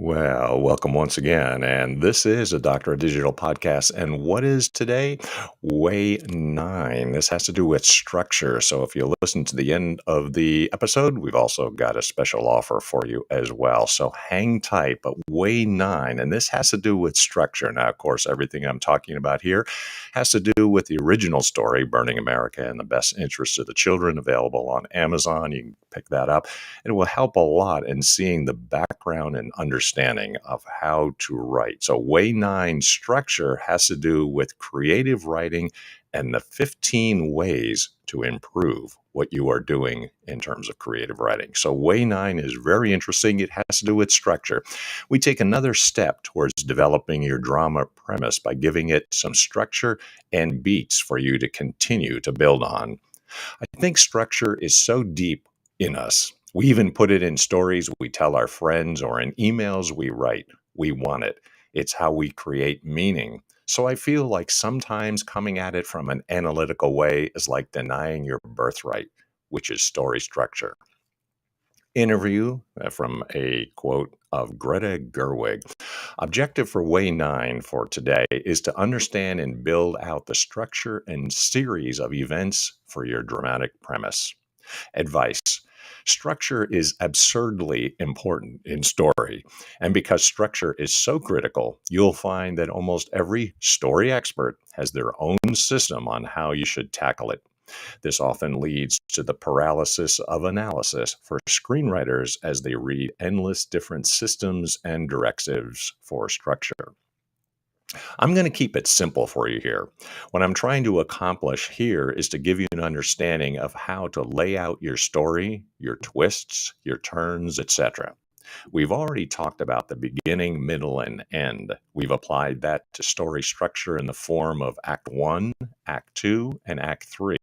Well, welcome once again. And this is a Doctor of Digital podcast. And what is today? Way 9. This has to do with structure. So if you listen to the end of the episode, we've also got a special offer for you as well. So hang tight, but way 9. And this has to do with structure. Now, of course, everything I'm talking about here has to do with the original story, Burning America in the Best Interest of the Children, available on Amazon. You can pick that up. It will help a lot in seeing the background and understanding of how to write. So, Way 9 structure has to do with creative writing and the 15 ways to improve what you are doing in terms of creative writing. So, Way 9 is very interesting. It has to do with structure. We take another step towards developing your drama premise by giving it some structure and beats for you to continue to build on. I think structure is so deep in us. We even put it in stories we tell our friends or in emails we write. We want it. It's how we create meaning. So I feel like sometimes coming at it from an analytical way is like denying your birthright, which is story structure. Interview from a quote of Greta Gerwig. Objective for Way 9 for today is to understand and build out the structure and series of events for your dramatic premise. Advice. Structure is absurdly important in story. And because structure is so critical, you'll find that almost every story expert has their own system on how you should tackle it. This often leads to the paralysis of analysis for screenwriters as they read endless different systems and directives for structure. I'm going to keep it simple for you here. What I'm trying to accomplish here is to give you an understanding of how to lay out your story, your twists, your turns, etc. We've already talked about the beginning, middle, and end. We've applied that to story structure in the form of Act 1, Act 2, and Act 3.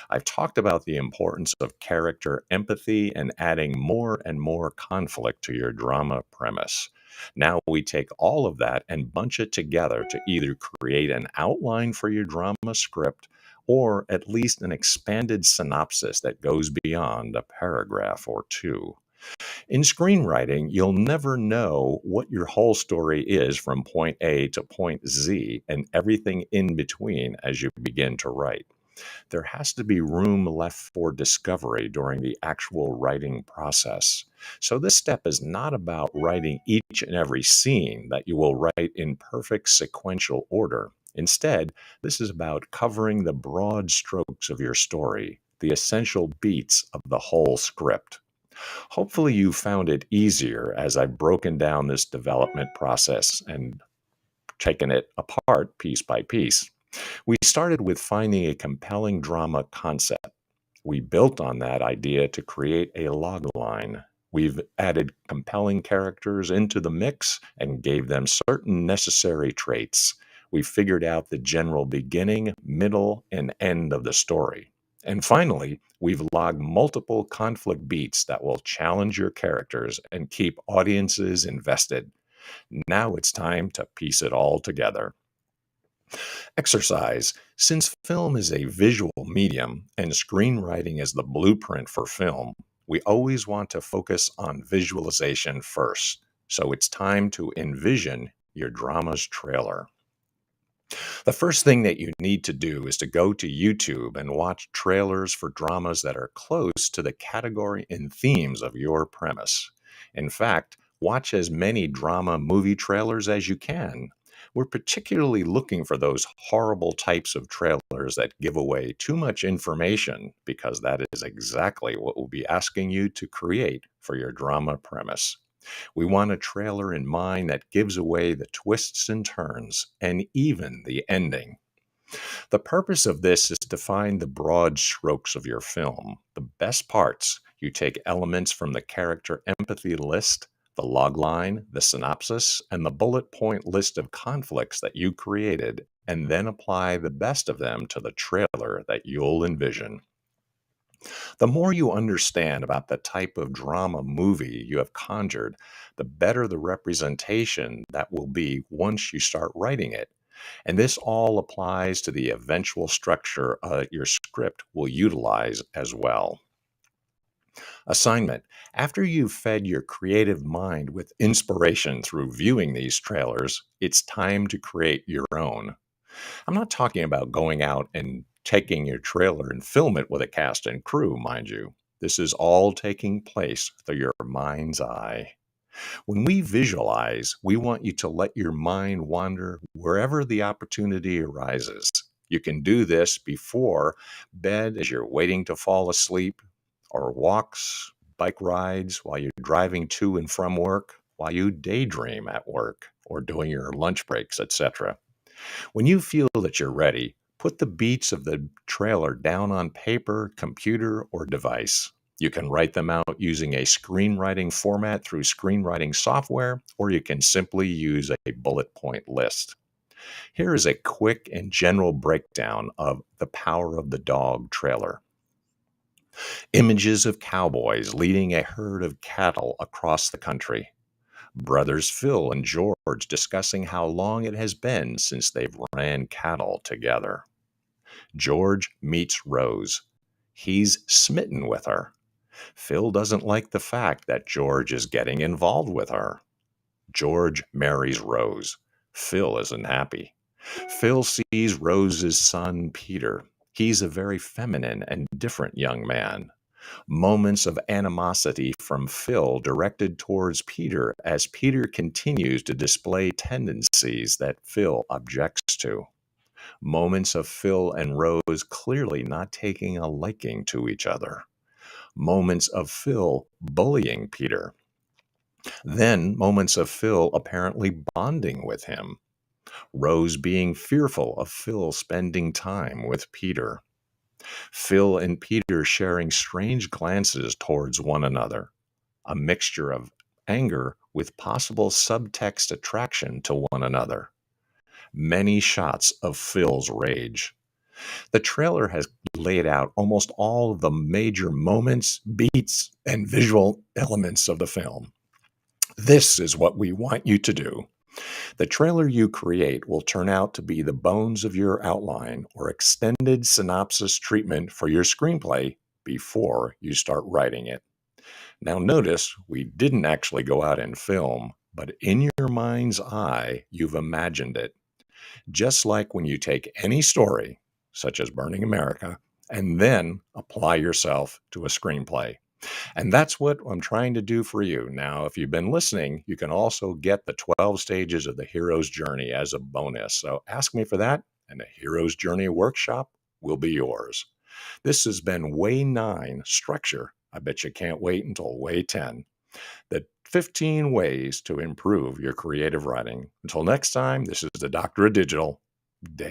I've talked about the importance of character empathy and adding more and more conflict to your drama premise. Now we take all of that and bunch it together to either create an outline for your drama script or at least an expanded synopsis that goes beyond a paragraph or two. In screenwriting, you'll never know what your whole story is from point A to point Z and everything in between as you begin to write. There has to be room left for discovery during the actual writing process. So, this step is not about writing each and every scene that you will write in perfect sequential order. Instead, this is about covering the broad strokes of your story, the essential beats of the whole script. Hopefully, you found it easier as I've broken down this development process and taken it apart piece by piece. We started with finding a compelling drama concept. We built on that idea to create a log line. We've added compelling characters into the mix and gave them certain necessary traits. We figured out the general beginning, middle, and end of the story. And finally, we've logged multiple conflict beats that will challenge your characters and keep audiences invested. Now it's time to piece it all together. Exercise. Since film is a visual medium and screenwriting is the blueprint for film, we always want to focus on visualization first. So it's time to envision your drama's trailer. The first thing that you need to do is to go to YouTube and watch trailers for dramas that are close to the category and themes of your premise. In fact, watch as many drama movie trailers as you can. We're particularly looking for those horrible types of trailers that give away too much information because that is exactly what we'll be asking you to create for your drama premise. We want a trailer in mind that gives away the twists and turns and even the ending. The purpose of this is to find the broad strokes of your film. The best parts, you take elements from the character empathy list, the logline, the synopsis, and the bullet point list of conflicts that you created, and then apply the best of them to the trailer that you'll envision. The more you understand about the type of drama movie you have conjured, the better the representation that will be once you start writing it. And this all applies to the eventual structure your script will utilize as well. Assignment. After you've fed your creative mind with inspiration through viewing these trailers, it's time to create your own. I'm not talking about going out and taking your trailer and film it with a cast and crew, mind you. This is all taking place through your mind's eye. When we visualize, we want you to let your mind wander wherever the opportunity arises. You can do this before bed as you're waiting to fall asleep, or walks, bike rides while you're driving to and from work, while you daydream at work, or doing your lunch breaks, etc. When you feel that you're ready, put the beats of the trailer down on paper, computer, or device. You can write them out using a screenwriting format through screenwriting software, or you can simply use a bullet point list. Here is a quick and general breakdown of The Power of the Dog trailer. Images of cowboys leading a herd of cattle across the country. Brothers Phil and George discussing how long it has been since they've ran cattle together. George meets Rose. He's smitten with her. Phil doesn't like the fact that George is getting involved with her. George marries Rose. Phil isn't happy. Phil sees Rose's son, Peter. He's a very feminine and different young man. Moments of animosity from Phil directed towards Peter as Peter continues to display tendencies that Phil objects to. Moments of Phil and Rose clearly not taking a liking to each other. Moments of Phil bullying Peter. Then moments of Phil apparently bonding with him. Rose being fearful of Phil spending time with Peter. Phil and Peter sharing strange glances towards one another, a mixture of anger with possible subtext attraction to one another. Many shots of Phil's rage. The trailer has laid out almost all of the major moments, beats, and visual elements of the film. This is what we want you to do. The trailer you create will turn out to be the bones of your outline or extended synopsis treatment for your screenplay before you start writing it. Now notice we didn't actually go out and film, but in your mind's eye, you've imagined it. Just like when you take any story, such as Burning America, and then apply yourself to a screenplay. And that's what I'm trying to do for you. Now, if you've been listening, you can also get the 12 stages of the hero's journey as a bonus. So ask me for that, and the hero's journey workshop will be yours. This has been Way 9 Structure. I bet you can't wait until Way 10. The 15 ways to improve your creative writing. Until next time, this is the Doctor of Digital, Dave.